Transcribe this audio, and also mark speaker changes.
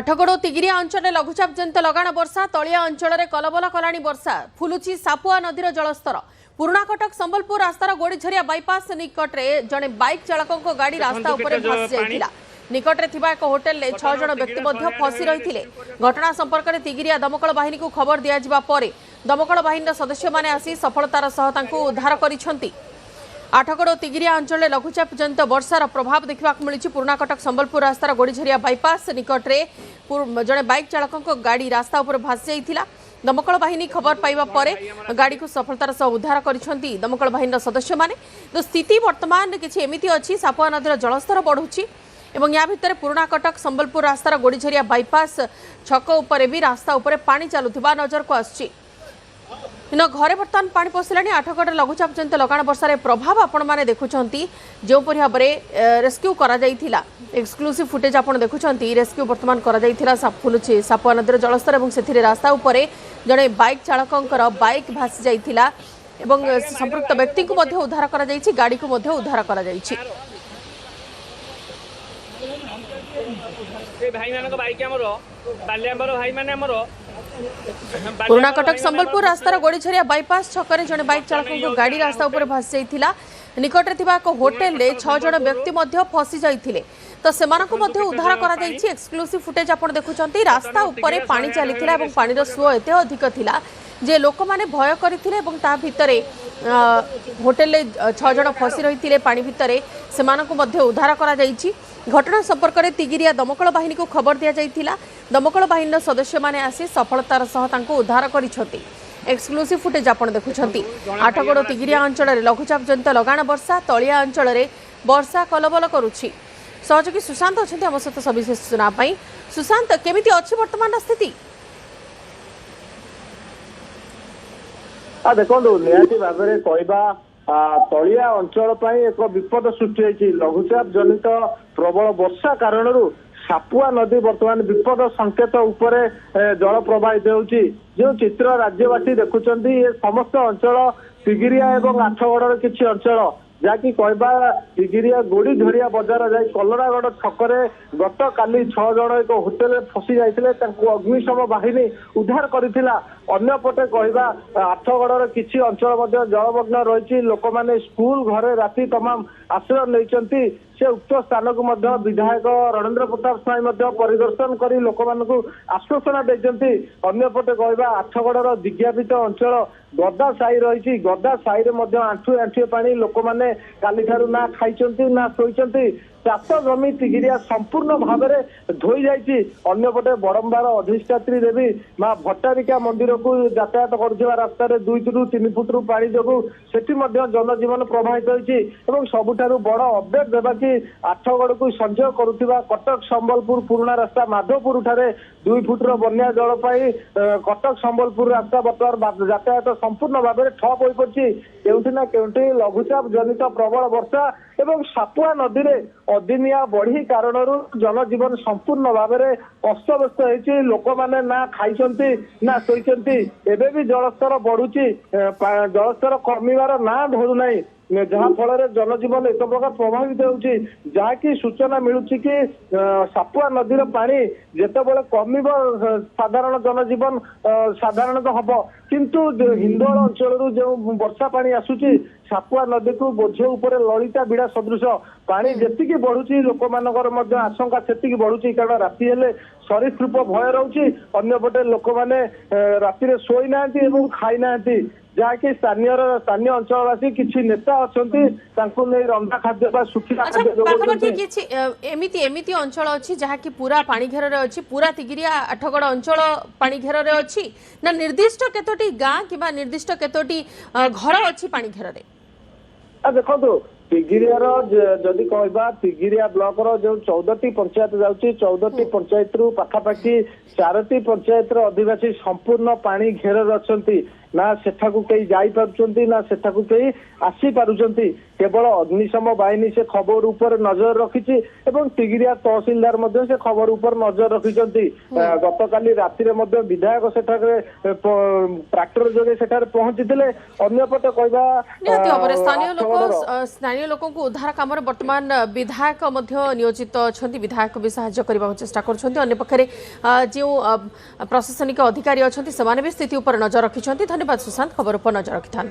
Speaker 1: आठगड़ तिगिरिया अंचल लघुचाप जनित लगाण वर्षा तलिया अंचल कलबल कलाणी वर्षा फुलुची सापुआ नदीर जलस्तर पुराणाकटक संबलपुर रास्तार गोड़ीझरिया बाईपास निकट में जड़े बाइक चालकों गाड़ी रास्ता उपर भासी जाइथिला। निकटरे थिबा एक होटेल ले 6 जण व्यक्ति मध्य फसी रहिथिले। घटना संपर्क में तिगिरिया दमकल बाहिनी को खबर दिया परे दमकल बाहिनी सदस्य माने आसी सफलतार सह तांको उद्धार करिसेंती। आठगड़ तिगिरिया अंचल लघुचाप जनित वर्षार प्रभाव देखा मिली। पुराणाकटक संबलपुर रास्तार गोड़ीझरिया बाईपास निकट में जड़े बाइक चालकों गाड़ी रास्ता उपर भासी जाइथिला। दमकल बाहिनी खबर पाइबा परे गाड़ी को सफलतार सह उद्धार करिसेंती दमकल बाहिनी सदस्य माने। तो स्थिति वर्तमान किछि एमिति अछि सापुआ नदीर जलस्तर बढ़ुछि एवं या भितर पुराणाकटक संबलपुर रास्तार गोड़ीझरिया बाईपास छक उपरे भी रास्ता उपरे पानी चलुथिबा नजर को आछि। इन घरे बर्तमान पानी पशिलानी। आठगड़ लघुचाप जनित लगाण वर्षार प्रभाव आपण मैंने देखुंट जो भाव में रेस्क्यू करा जाइथिला। एक्सक्लूसिव फुटेज आपण देखुंट रेस्क्यू बर्तमान करा जाइथिला। फुलुची सापुआ नदीर जलस्तर और से रास्ता उपरे जड़े बाइक चालकों बाइक भासी जाइथिला एवं संपृक्त व्यक्ति को मध्य उद्धार करा जाइछि, गाड़ी को मध्य उद्धार करा जाइछि। पुराणाकटक संबलपुर रास्तार गोड़ीझरिया बाईपास छकरे जड़े बाइक चालकों गाड़ी रास्ता उपर भासी जाइथिला। निकटरे थिबा एक होटेल ले 6 जण व्यक्ति मध्य फसी जाइथिले। तो सेमानकु मध्य उद्धार करा जाइछि। एक्सक्लूसिव फुटेज आपण देखुचंती। रास्ता उपरे पानी चलीथिला एवं पानीर सुओ एते अधिक थिला जे लोक माने भय करथिले एवं ता भितरे होटेल ले 6 जण फसी रहिथिले। पानी भितरे सेमानकु मध्य उद्धार करा जाइछि। घटना संपर्क में तिगिरिया दमकल बाहिनी को खबर दिया जाइथिला। दमकल बाहिनी सदस्य माने आसी सफलतार सह तांको उद्धार करिसेंती। एक्सक्लूसिव फुटेज आपण देखुंट। आठगड़ तिगिरिया अंचल लघुचाप जनित लगाण वर्षा तलिया अंचल वर्षा कलबल करुछि। सहयोगी सुशांत अच्छा आम सहित सविशेष सूचना। सुशांत, केमिति अछि वर्तमान स्थिति?
Speaker 2: देखो निहाती भाव में कहवा तलिया अंचल एक विपद सृष्टि होती। लघुचाप जनित प्रबल वर्षा कारण सापुआ नदी बर्तमान विपद संकेत उपरे जल प्रवाहित होती। जो चित्र राज्यवासी देखुंट ये समस्त अंचल तिगिरिया एवं आठगड़ किसी अंचल जहाँकि कहवा तिगिरिया गोड़ीझरिया बजार जाए कलरागढ़ छकरे गत काली 6 जण एक होटेल फसी जाइथिले। अग्निशम बाहिनी उद्धार करथिला। अन्यपटे कहवा आठगड़ किसी अंचल जलमग्न रही। लोक मैंने स्कूल घरे राति तमाम आश्रय नहीं से उक्त स्थान को विधायक रणेंद्र प्रताप स्वाई परिदर्शन कर लोक मानू आश्वासना देते। अन्यपटे कहवा आठगड़ दिज्ञापित अंचल गदा साई रही। गदा साई आंठुए आंठुए पानी लोक मैंने काली ठारू ना खाई ना शोई। चाष जमी तिगिरिया संपूर्ण भाव में धोई जाइए। अन्यपटे बड़म्बार अधिष्ठात्री देवी माँ भट्टारिका मंदिर को यातायात करुवा रास्तार 2 ରୁ 3 फुट पानी जो सेठी जनजीवन प्रभावित होती। सबुठारु बड़ अपडेट देवा कि आठगड़ को संजय करुवा कटक संबलपुर पुराणा रास्ता माधोपुर ठारे 2 फुट बन्या जल पाई कटक संबलपुर रास्ता बर्तमान यातायात संपूर्ण भाव में ठप हो पड़ी। केउठी ना केउठी लघुचाप जनित प्रबल वर्षा एवं सापुआ नदी में अदिनिया बढ़ी कारण जनजीवन संपूर्ण भाव में अस्तव्यस्त होती। लोक मैंने ना खाई ना शोई। एबे भी जलस्तर बढ़ुची, जलस्तर कमिवार ना धरुना जहाँ फल जनजीवन एक प्रकार प्रभावित होती। जहाँकि सूचना मिलूँ कि सापुआ नदीर पानी जितेबाला कम साधारण जनजीवन साधारणतः हम किंतु हिंदोल अंचल जो वर्षा पानी आसूची सापुआ नदी को बोझ उपर ललिता बिड़ा सदृश पानी जी बढ़ुची लोक मान आशंका से बढ़ुची। कारण राति हेले सरीसृप भय रोचे। अन्यपटे लोक मैंने राति शोई ना खाई ना जहाँकि स्थानीय अंचलवासी किसी नेता अच्छा रंधा खाद्य सुखिला
Speaker 1: एमिति अंचल अच्छी जहाँ की पूरा पानी घेर अच्छी पूरा तिगिरिया आठगड़ अंचल पानी घेर अच्छी ना निर्दिष्ट केतोटी गाँ कि निर्दिष्ट केतोटी घर अच्छी पानी घेर?
Speaker 2: देखो तिगिरिया जदि कहवा तिगिरिया ब्लॉक जो 14टी पंचायत जाऊँगी 14टी पंचायत रु पाखापाखि 4टी पंचायत अधिवासी संपूर्ण पानी घेर अच्छा ना सेठाकू कई जाई पारुचंती ना सेठाकू कई आसी पारुचंती। केवल अग्निशम बाहिनी से खबर ऊपर नजर रखी एवं टिगिरिया तहसिलदार मध्य से खबर ऊपर नजर रखिंट गतकाली राति विधायक सेठारे ट्राक्टर जोगे सेठारे पहुंची अन्यपटे कहवा
Speaker 1: निहाती भाव में स्थानीय लोक को उद्धार काम बर्तमान विधायक नियोजित अच्छा विधायक भी साहाय्य करने चेष्टा कर जो प्रशासनिक अधिकारी अच्छा से भी स्थिति उपर नजर रखिंट धन्यवाद सुशांत खबर उपर नजर रखि था।